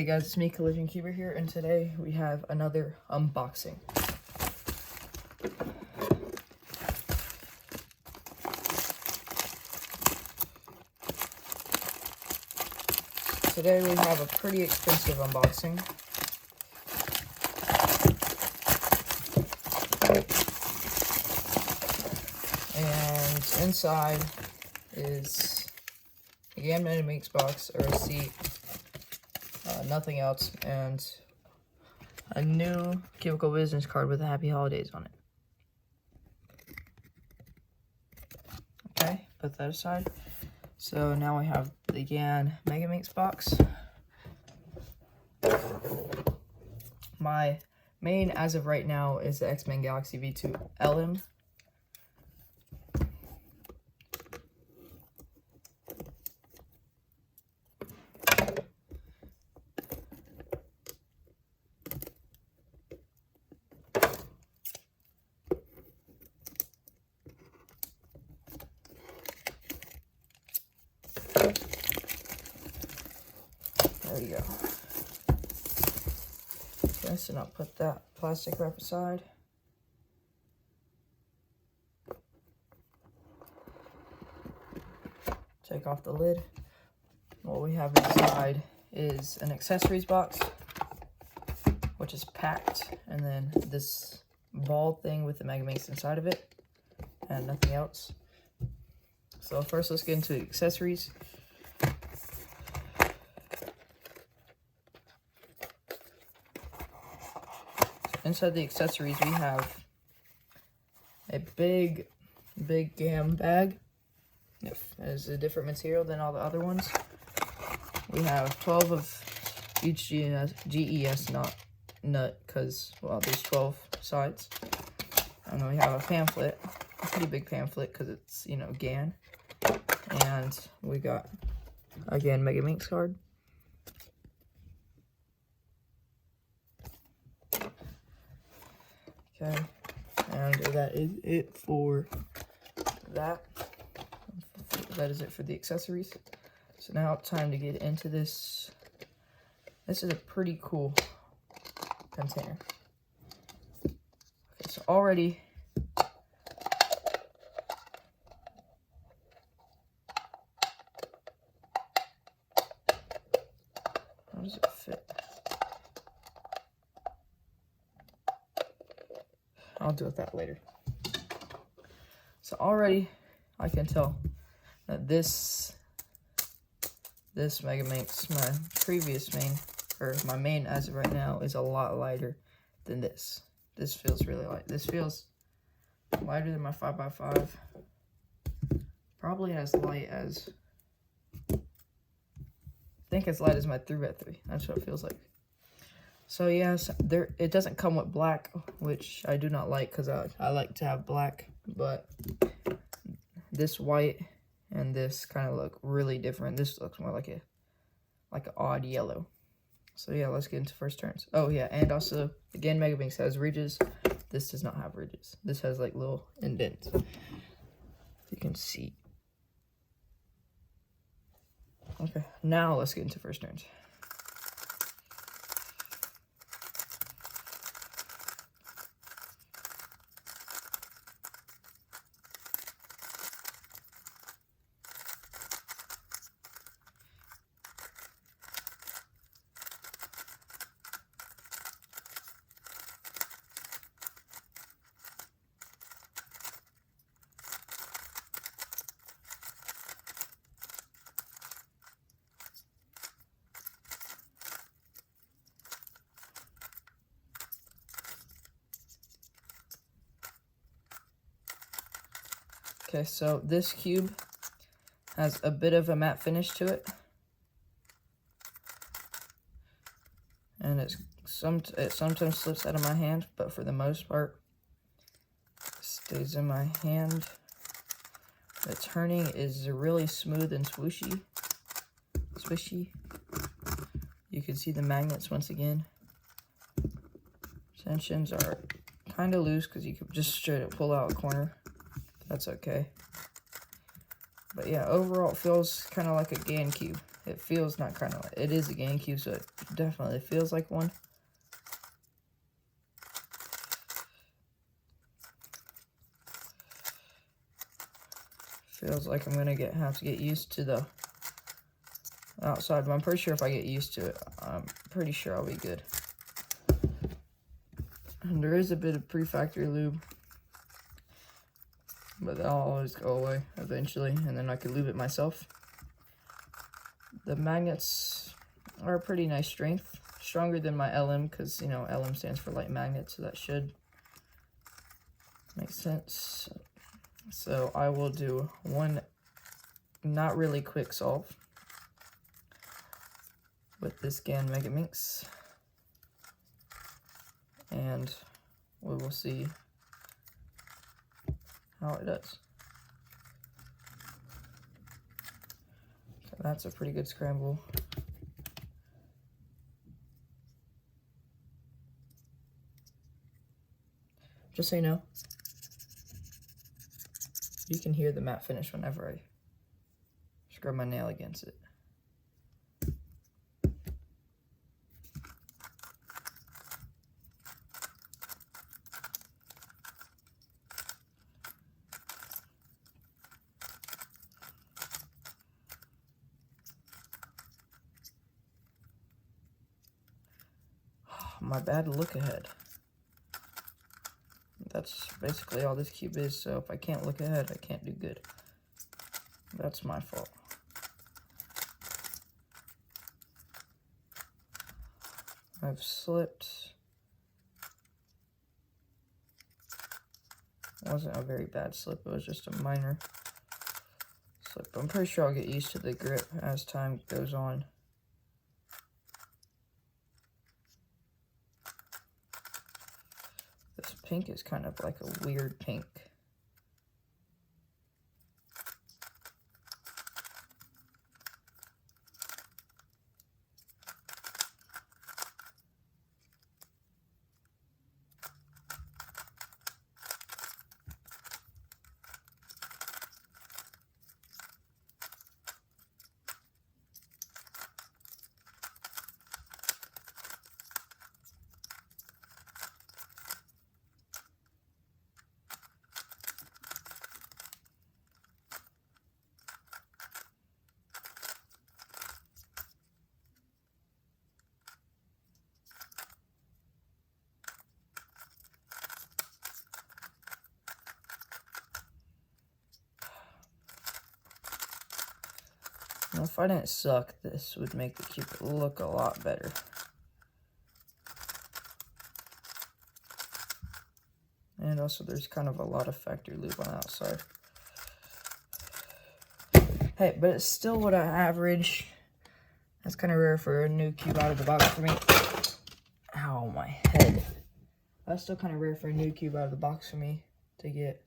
Hey guys, it's me, Collision Keeper here, and today we have another unboxing. Today we have a pretty expensive unboxing. And inside is again megaminx box, a receipt, nothing else, and a new cubicle business card with a happy holidays on it. Okay, put that aside. So now we have the again megaminx box. My main as of right now is the X-Men Galaxy V2 LM. There you go. Okay, so now put that plastic wrap aside. Take off the lid. What we have inside is an accessories box, which is packed, and then this ball thing with the megaminx inside of it, and nothing else. So first, let's get into the accessories. Inside the accessories, we have a big gam bag. It is a different material than all the other ones. We have 12 of each GES nut, because, well, there's 12 sides. And then we have a pamphlet, a pretty big pamphlet, because it's, you know, GAN. And we got, again, megaminx card. Okay, and that is it for that. That is it for the accessories. So now it's time to get into this. This is a pretty cool container. Okay, so already how does it fit? I'll deal with that later. So already I can tell that this megaminx, my previous main, or my main as of right now, is a lot lighter than this. This feels really light. This feels lighter than my 5x5. Probably as light as, I think as light as my 3x3. That's what it feels like. So yes, it doesn't come with black, which I do not like, because I like to have black, but this white and this kind of look really different. This looks more like an odd yellow. So yeah, let's get into first turns. Oh yeah, and also, again, megaminx has ridges. This does not have ridges. This has like little indents. You can see. Okay, now let's get into first turns. Okay, so this cube has a bit of a matte finish to it. And it sometimes slips out of my hand, but for the most part, it stays in my hand. The turning is really smooth and swishy. You can see the magnets once again. Tensions are kind of loose because you could just straight up pull out a corner. That's okay. But yeah, overall it feels kind of like a GAN cube. It feels not kind of like, it is a GameCube, so it definitely feels like one. Feels like I'm gonna have to get used to the outside, but I'm pretty sure if I get used to it, I'm pretty sure I'll be good. And there is a bit of pre-factory lube, but that'll always go away eventually, and then I could lube it myself. The magnets are a pretty nice strength, stronger than my LM, because, you know, LM stands for light magnet, so that should make sense. So I will do one not really quick solve with this GAN megaminx, and we will see how it does. So that's a pretty good scramble. Just so you know, you can hear the matte finish whenever I scrub my nail against it. My bad look ahead. That's basically all this cube is, so if I can't look ahead, I can't do good. That's my fault. I've slipped. It wasn't a very bad slip, it was just a minor slip. I'm pretty sure I'll get used to the grip as time goes on. This pink is kind of like a weird pink. Now, if I didn't suck, this would make the cube look a lot better. And also, there's kind of a lot of factory lube on the outside. Hey, but it's still what I average. That's kind of rare for a new cube out of the box for me. Ow, my head. That's still kind of rare for a new cube out of the box for me to get.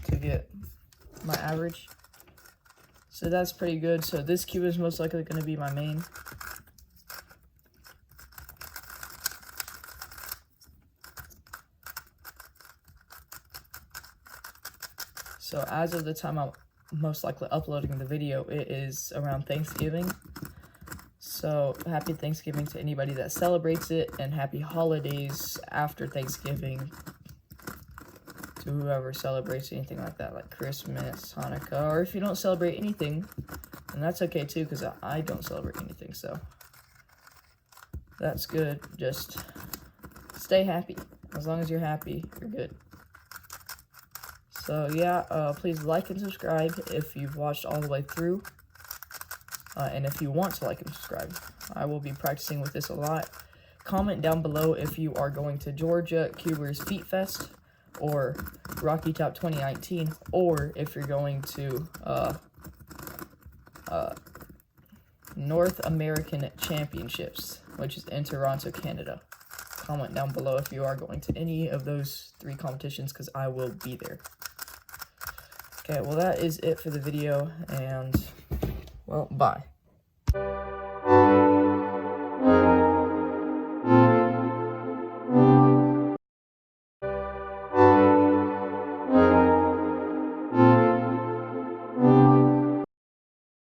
To get my average. So that's pretty good. So this cube is most likely going to be my main. So as of the time I'm most likely uploading the video, it is around Thanksgiving. So happy Thanksgiving to anybody that celebrates it, and happy holidays after Thanksgiving to whoever celebrates anything like that, like Christmas, Hanukkah, or if you don't celebrate anything, and that's okay too, because I don't celebrate anything, so that's good. Just stay happy. As long as you're happy, you're good. So yeah, please like and subscribe if you've watched all the way through, and if you want to like and subscribe. I will be practicing with this a lot. Comment down below if you are going to Georgia Cubers Feet Fest, or Rocky Top 2019, or if you're going to North American Championships, which is in Toronto, Canada. Comment down below if you are going to any of those 3 competitions, because I will be there. Okay, well that is it for the video, and, well, bye.